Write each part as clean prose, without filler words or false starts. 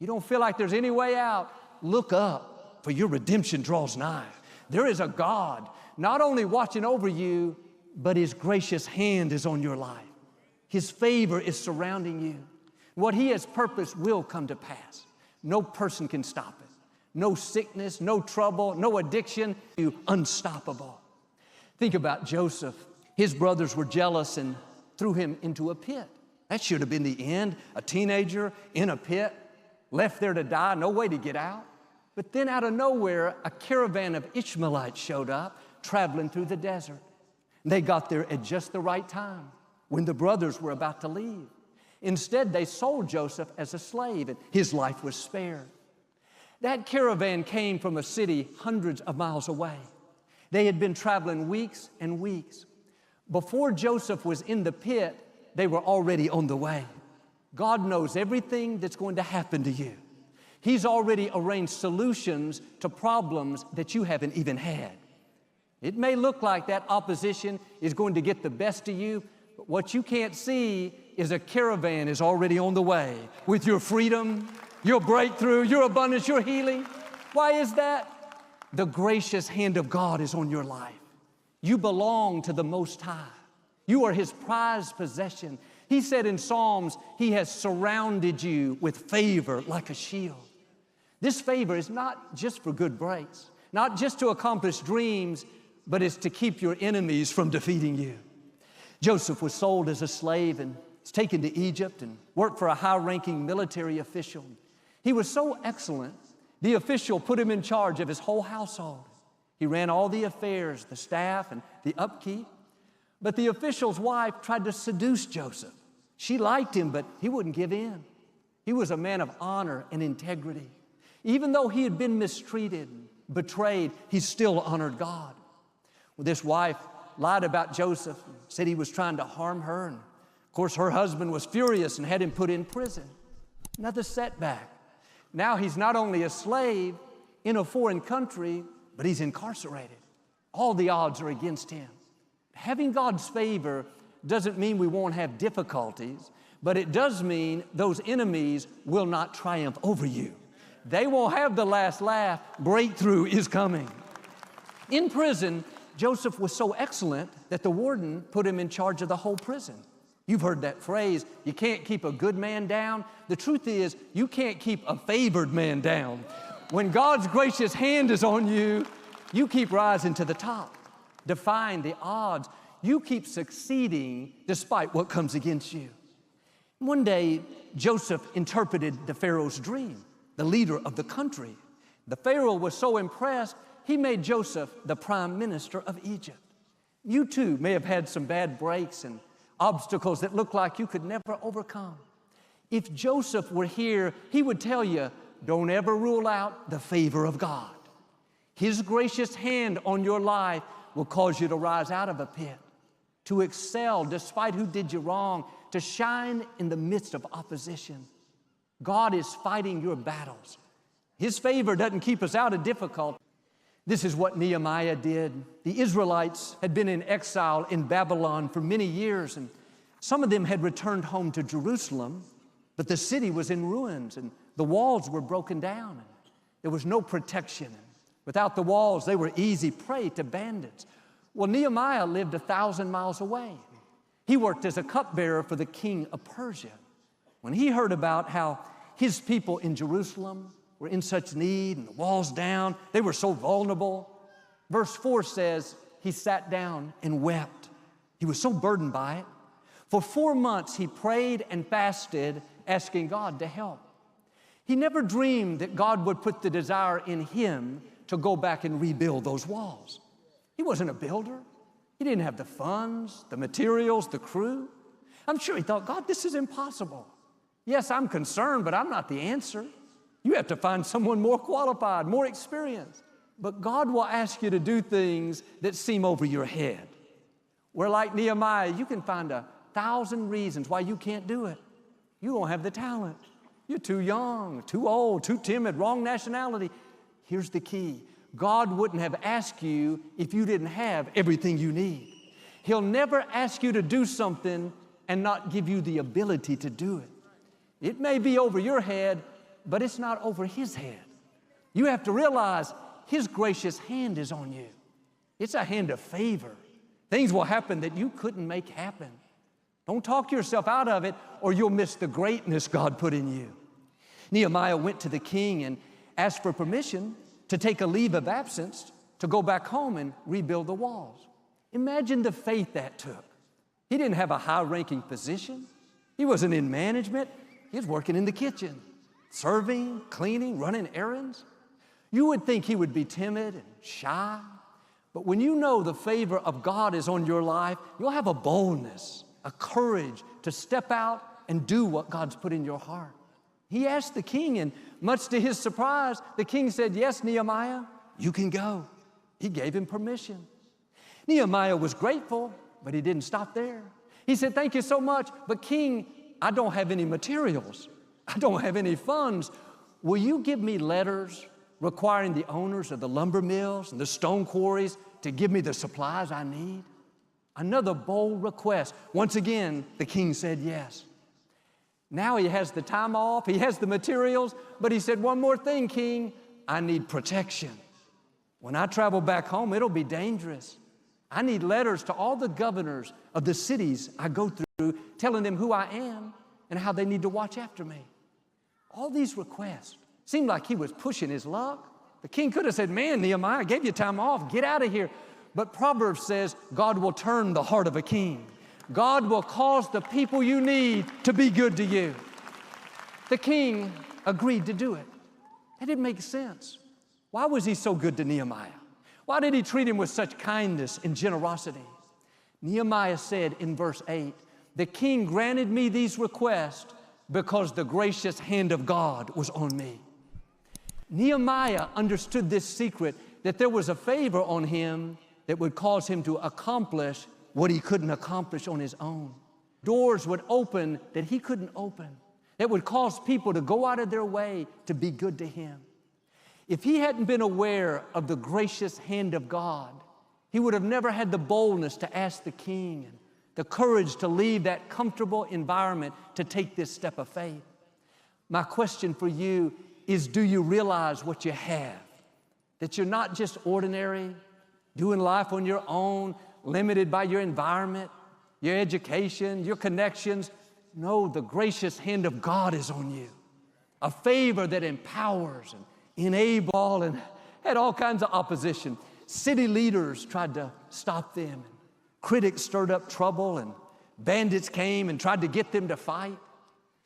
You don't feel like there's any way out. Look up, for your redemption draws nigh. There is a God not only watching over you, but His gracious hand is on your life. His favor is surrounding you. What He has purposed will come to pass. No person can stop it. No sickness, no trouble, no addiction. You unstoppable. Think about Joseph. His brothers were jealous and threw him into a pit. That should have been the end. A teenager in a pit, left there to die, no way to get out. But then out of nowhere, a caravan of Ishmaelites showed up, traveling through the desert. They got there at just the right time, when the brothers were about to leave. Instead, they sold Joseph as a slave, and his life was spared. That caravan came from a city hundreds of miles away. They had been traveling weeks and weeks. Before Joseph was in the pit, they were already on the way. God knows everything that's going to happen to you. He's already arranged solutions to problems that you haven't even had. It may look like that opposition is going to get the best of you, but what you can't see is a caravan is already on the way with your freedom, your breakthrough, your abundance, your healing. Why is that? The gracious hand of God is on your life. You belong to the Most High. You are His prized possession. He said in Psalms, He has surrounded you with favor like a shield. This favor is not just for good breaks, not just to accomplish dreams, but it's to keep your enemies from defeating you. Joseph was sold as a slave and was taken to Egypt and worked for a high-ranking military official. He was so excellent, the official put him in charge of his whole household. He ran all the affairs, the staff, and the upkeep. But the official's wife tried to seduce Joseph. She liked him, but he wouldn't give in. He was a man of honor and integrity. Even though he had been mistreated, betrayed, he still honored God. Well, this wife lied about Joseph, said he was trying to harm her. And of course, her husband was furious and had him put in prison. Another setback. Now he's not only a slave in a foreign country, but he's incarcerated. All the odds are against him. Having God's favor doesn't mean we won't have difficulties, but it does mean those enemies will not triumph over you. They won't have the last laugh. Breakthrough is coming. In prison, Joseph was so excellent that the warden put him in charge of the whole prison. You've heard that phrase, you can't keep a good man down. The truth is, you can't keep a favored man down. When God's gracious hand is on you, you keep rising to the top, defying the odds. You keep succeeding despite what comes against you. One day, Joseph interpreted the Pharaoh's dream, the leader of the country. The Pharaoh was so impressed, he made Joseph the prime minister of Egypt. You too may have had some bad breaks and obstacles that look like you could never overcome. If Joseph were here, he would tell you, don't ever rule out the favor of God. His gracious hand on your life will cause you to rise out of a pit, to excel despite who did you wrong, to shine in the midst of opposition. God is fighting your battles. His favor doesn't keep us out of difficulty. This is what Nehemiah did. The Israelites had been in exile in Babylon for many years, and some of them had returned home to Jerusalem, but the city was in ruins, and the walls were broken down, and there was no protection. Without the walls, they were easy prey to bandits. Well, Nehemiah lived 1,000 miles away. He worked as a cupbearer for the king of Persia. When he heard about how his people in Jerusalem were in such need and the walls down, they were so vulnerable. Verse 4 says, he sat down and wept. He was so burdened by it. For 4 months, he prayed and fasted, asking God to help. He never dreamed that God would put the desire in him to go back and rebuild those walls. He wasn't a builder. He didn't have the funds, the materials, the crew. I'm sure he thought, God, this is impossible. Yes, I'm concerned, but I'm not the answer. You have to find someone more qualified, more experienced. But God will ask you to do things that seem over your head. Where like Nehemiah, you can find 1,000 reasons why you can't do it. You don't have the talent. You're too young, too old, too timid, wrong nationality. Here's the key. God wouldn't have asked you if you didn't have everything you need. He'll never ask you to do something and not give you the ability to do it. It may be over your head, but it's not over his head. You have to realize his gracious hand is on you. It's a hand of favor. Things will happen that you couldn't make happen. Don't talk yourself out of it, or you'll miss the greatness God put in you. Nehemiah went to the king and asked for permission to take a leave of absence to go back home and rebuild the walls. Imagine the faith that took. He didn't have a high-ranking position. He wasn't in management. He was working in the kitchen, serving, cleaning, running errands. You would think he would be timid and shy, but when you know the favor of God is on your life, you'll have a boldness, a courage to step out and do what God's put in your heart. He asked the king, and much to his surprise, the king said, "Yes, Nehemiah, you can go." He gave him permission. Nehemiah was grateful, but he didn't stop there. He said, "Thank you so much, but king, I don't have any materials. I don't have any funds. Will you give me letters requiring the owners of the lumber mills and the stone quarries to give me the supplies I need?" Another bold request. Once again, the king said yes. Now he has the time off, he has the materials, but he said, "One more thing, king, I need protection. When I travel back home, it'll be dangerous. I need letters to all the governors of the cities I go through, telling them who I am and how they need to watch after me." All these requests seemed like he was pushing his luck. The king could have said, "Man, Nehemiah, I gave you time off, get out of here." But Proverbs says, God will turn the heart of a king. God will cause the people you need to be good to you. The king agreed to do it. That didn't make sense. Why was he so good to Nehemiah? Why did he treat him with such kindness and generosity? Nehemiah said in verse 8, "The king granted me these requests because the gracious hand of God was on me." Nehemiah understood this secret, that there was a favor on him that would cause him to accomplish what he couldn't accomplish on his own. Doors would open that he couldn't open, that would cause people to go out of their way to be good to him. If he hadn't been aware of the gracious hand of God, he would have never had the boldness to ask the king and the courage to leave that comfortable environment to take this step of faith. My question for you is, do you realize what you have? That you're not just ordinary, doing life on your own, limited by your environment, your education, your connections. No, the gracious hand of God is on you. A favor that empowers and enables, and had all kinds of opposition. City leaders tried to stop them. Critics stirred up trouble, and bandits came and tried to get them to fight.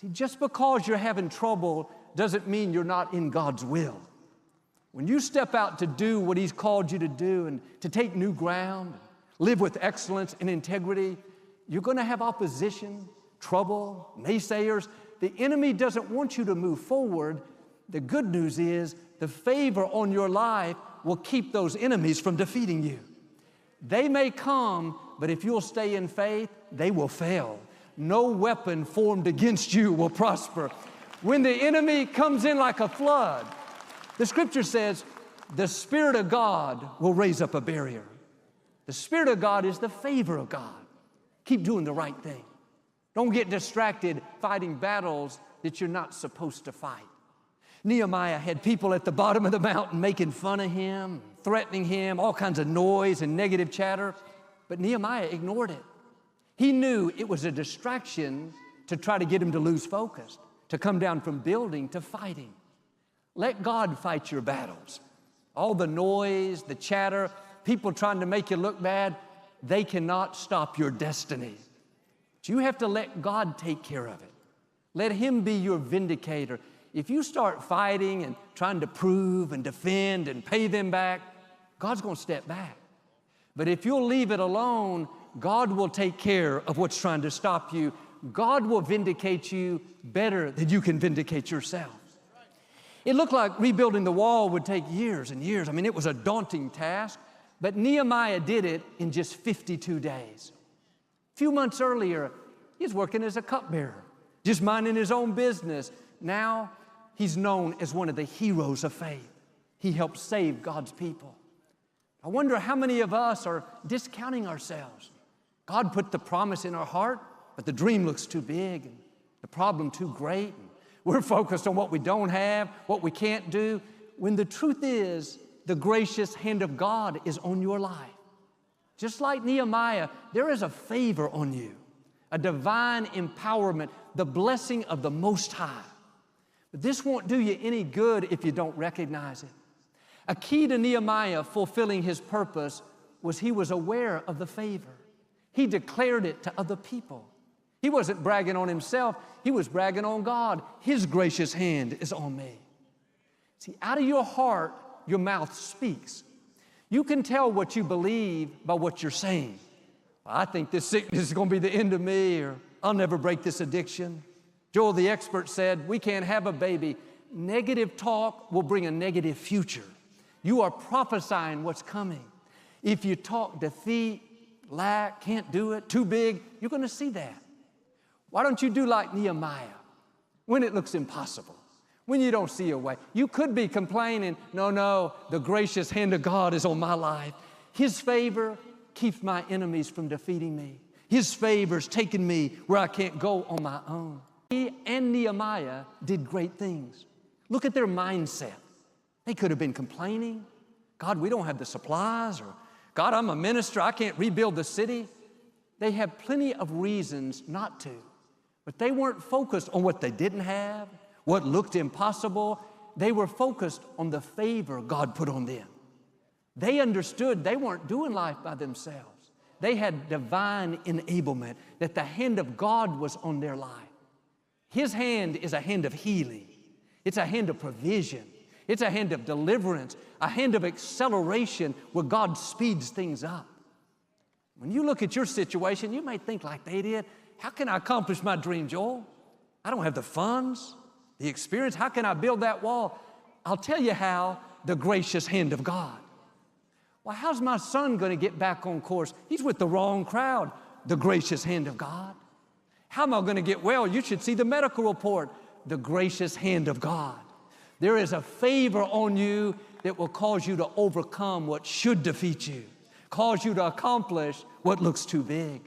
See, just because you're having trouble doesn't mean you're not in God's will. When you step out to do what He's called you to do and to take new ground, live with excellence and integrity, you're going to have opposition, trouble, naysayers. The enemy doesn't want you to move forward. The good news is the favor on your life will keep those enemies from defeating you. They may come, but if you'll stay in faith, they will fail. No weapon formed against you will prosper. When the enemy comes in like a flood, the scripture says, the Spirit of God will raise up a barrier. The Spirit of God is the favor of God. Keep doing the right thing. Don't get distracted fighting battles that you're not supposed to fight. Nehemiah had people at the bottom of the mountain making fun of him, threatening him, all kinds of noise and negative chatter, but Nehemiah ignored it. He knew it was a distraction to try to get him to lose focus, to come down from building to fighting. Let God fight your battles. All the noise, the chatter, people trying to make you look bad, they cannot stop your destiny. But you have to let God take care of it. Let Him be your vindicator. If you start fighting and trying to prove and defend and pay them back, God's going to step back. But if you'll leave it alone, God will take care of what's trying to stop you. God will vindicate you better than you can vindicate yourself. It looked like rebuilding the wall would take years and years. I mean, it was a daunting task, but Nehemiah did it in just 52 days. A few months earlier, he was working as a cupbearer, just minding his own business. Now, he's known as one of the heroes of faith. He helped save God's people. I wonder how many of us are discounting ourselves. God put the promise in our heart, but the dream looks too big and the problem too great. We're focused on what we don't have, what we can't do, when the truth is the gracious hand of God is on your life. Just like Nehemiah, there is a favor on you, a divine empowerment, the blessing of the Most High. But this won't do you any good if you don't recognize it. A key to Nehemiah fulfilling his purpose was he was aware of the favor. He declared it to other people. He wasn't bragging on himself. He was bragging on God. His gracious hand is on me. See, out of your heart, your mouth speaks. You can tell what you believe by what you're saying. Well, I think this sickness is going to be the end of me, or I'll never break this addiction. Joel, the expert, said, we can't have a baby. Negative talk will bring a negative future. You are prophesying what's coming. If you talk defeat, lack, can't do it, too big, you're going to see that. Why don't you do like Nehemiah when it looks impossible, when you don't see a way? You could be complaining, no, the gracious hand of God is on my life. His favor keeps my enemies from defeating me. His favor's taking me where I can't go on my own. He and Nehemiah did great things. Look at their mindset. They could have been complaining. God, we don't have the supplies, or God, I'm a minister, I can't rebuild the city. They have plenty of reasons not to. But they weren't focused on what they didn't have, what looked impossible. They were focused on the favor God put on them. They understood they weren't doing life by themselves. They had divine enablement, that the hand of God was on their life. His hand is a hand of healing. It's a hand of provision. It's a hand of deliverance, a hand of acceleration where God speeds things up. When you look at your situation, you may think like they did, how can I accomplish my dream, Joel? I don't have the funds, the experience. How can I build that wall? I'll tell you how, the gracious hand of God. Well, how's my son going to get back on course? He's with the wrong crowd. The gracious hand of God. How am I going to get well? You should see the medical report. The gracious hand of God. There is a favor on you that will cause you to overcome what should defeat you, cause you to accomplish what looks too big.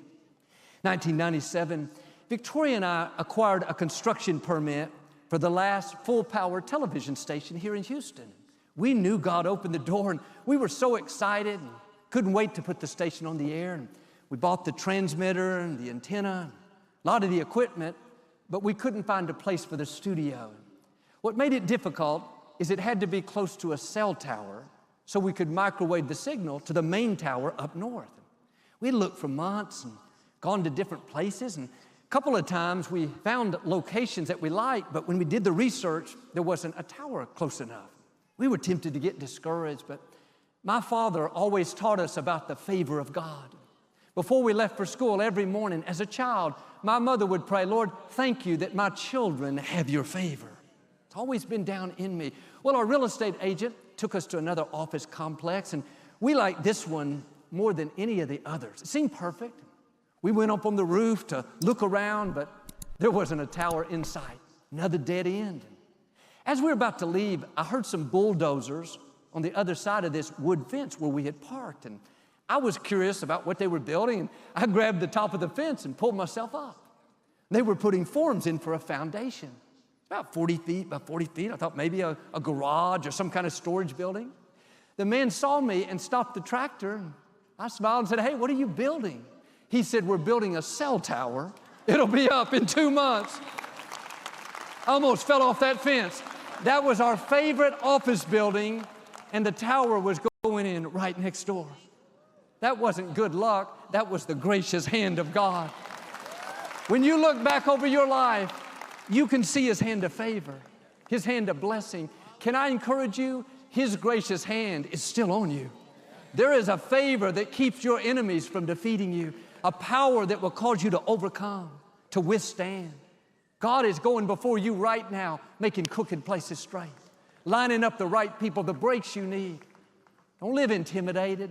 1997, Victoria and I acquired a construction permit for the last full-power television station here in Houston. We knew God opened the door, and we were so excited and couldn't wait to put the station on the air. And we bought the transmitter and the antenna, a lot of the equipment, but we couldn't find a place for the studio. What made it difficult is it had to be close to a cell tower so we could microwave the signal to the main tower up north. We looked for months and gone to different places, and a couple of times we found locations that we liked, but when we did the research, there wasn't a tower close enough. We were tempted to get discouraged, but my father always taught us about the favor of God. Before we left for school every morning as a child, my mother would pray, Lord, thank you that my children have your favor. It's always been down in me. Well, our real estate agent took us to another office complex, and we liked this one more than any of the others. It seemed perfect. We went up on the roof to look around, but there wasn't a tower in sight. Another dead end. As we were about to leave, I heard some bulldozers on the other side of this wood fence where we had parked, and I was curious about what they were building, and I grabbed the top of the fence and pulled myself up. They were putting forms in for a foundation. About 40 feet by 40 feet. I thought maybe a garage or some kind of storage building. The man saw me and stopped the tractor. And I smiled and said, hey, what are you building? He said, we're building a cell tower. It'll be up in 2 months. I almost fell off that fence. That was our favorite office building, and the tower was going in right next door. That wasn't good luck. That was the gracious hand of God. When you look back over your life, you can see His hand of favor, His hand of blessing. Can I encourage you? His gracious hand is still on you. There is a favor that keeps your enemies from defeating you, a power that will cause you to overcome, to withstand. God is going before you right now, making crooked places straight, lining up the right people, the breaks you need. Don't live intimidated.